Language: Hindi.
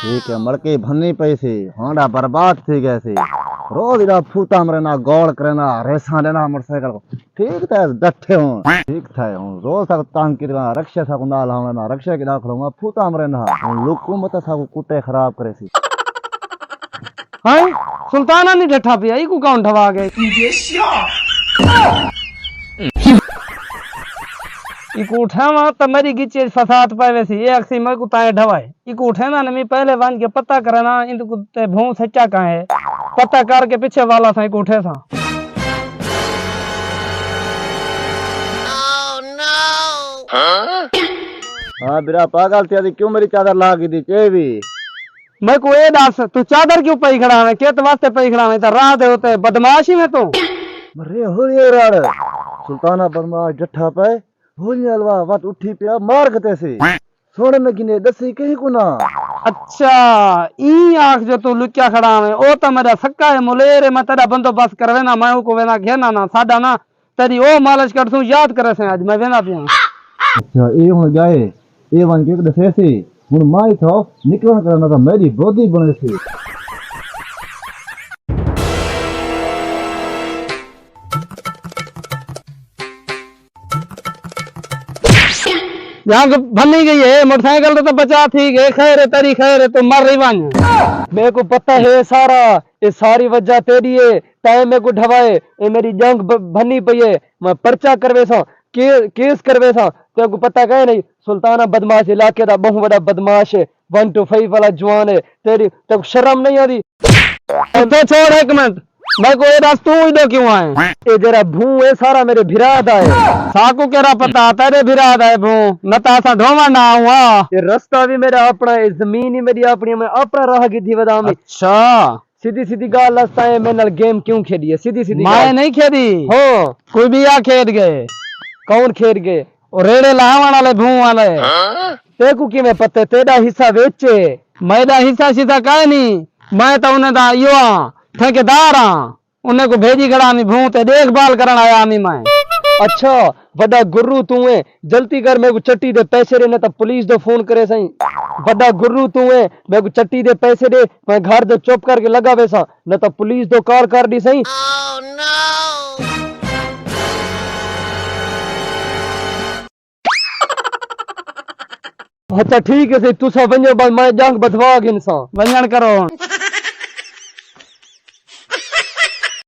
ठीक है मड़के भन्नी पैसे होंडा बर्बाद थी गए सी रोज इरा फूता मरना गौड़ करना रेसा लेना मोटरसाइकिल को ठीक था डट्ठे हूं ठीक था हूं रोज तक तंग किरवा रक्षा सा कुंडा लावना रक्षा के दाखलूंगा फूता मरना लोग को मत सा कुटे खराब करे सी हाय सुल्ताना नहीं डठा पिया ई को कौन ठवा गए इको उठावा त मेरी गिचे फसाद पावे सी एक सी मैं को ताए ढवाए इको उठाना ने मैं पहले वन के पता करना इनको ते भों सच्चा का है पता करके पीछे वाला था इको उठे था हां बिरा पागल थे क्यों मेरी चादर लागी दी चेवी मैं को ए दास तू चादर क्यों पई खड़ा है के तो वास्ते पई खड़ा है त रात होते बदमाशी में तो मरे हो ये राड़ सुल्ताना बदमाश जट्ठा पे होली अलवा वट उठी पिया मार कते से सोने में गिने दसी कहीं को ना अच्छा ई आंख जो तू लुक्या खड़ा है ओ तो मेरा सक्का है मुलेरे मैं तेरा बंदोबस्त करवे ना मैं को वेना घेना ना साडा ना तेरी ओ मालिश कर तू याद करे से आज मैं वेना पिया अच्छा ए हुन गए ए वन के दसे से हुन माई थो निकलण करना तो मेरी बोधी बने से यहाँ भन्नी गई है मोटरसाइकिल तो बचा थी गए खैर है तेरी खैर है तो मर रही वान मेरे को पता है सारा ये सारी वजह तेरी है टाइम मेरे को ढवाए ये मेरी जंग भन्नी पई है मैं पर्चा करवे सा केस करवे सा तेरे को पता कहे नहीं सुल्ताना बदमाश इलाके दा बहुत बड़ा बदमाश है 1 to 5 वाला जवान है तेरी तो शर्म नहीं आती तो छोड़ एक मिनट मैं को ये तू इधर क्यों आए ये जरा भू है सारा मेरे भिराद आए साकू केरा पता तेरे भिराद आए भू न तासा ढोवा ना हुआ ये रास्ता भी मेरा अपना है जमीन ही मेरी अपनी मैं अपना रह गई थी बदाम अच्छा सीधी सीधी गाल रास्ता है मैं गेम क्यों खेली है सीधी सीधी मैं नहीं खेली हो कोई भी आ खेद गए कौन खेद गए और रेड़े लावन वाले भू वाले तेकू की मैं पत्ते तेरा हिस्सा बेचे मेरा हिस्सा सीधा काहे नहीं मैं तो उन्हें दा यो ठेकेदार उन्हें को भेजी खड़ा नहीं भूते देखभाल करना आया आमी मैं अच्छा बड़ा गुरु तू है जल्दी कर मेरे को चट्टी दे पैसे दे न तो पुलिस दो फोन करे सही बड़ा गुरु तू है मेरे को चट्टी दे पैसे दे मैं घर दो चुप करके लगा वैसा न तो पुलिस दो कॉल कर दी सही अच्छा ठीक है तू सब वंजो मैं जंग बधवा गिनसा वंजन करो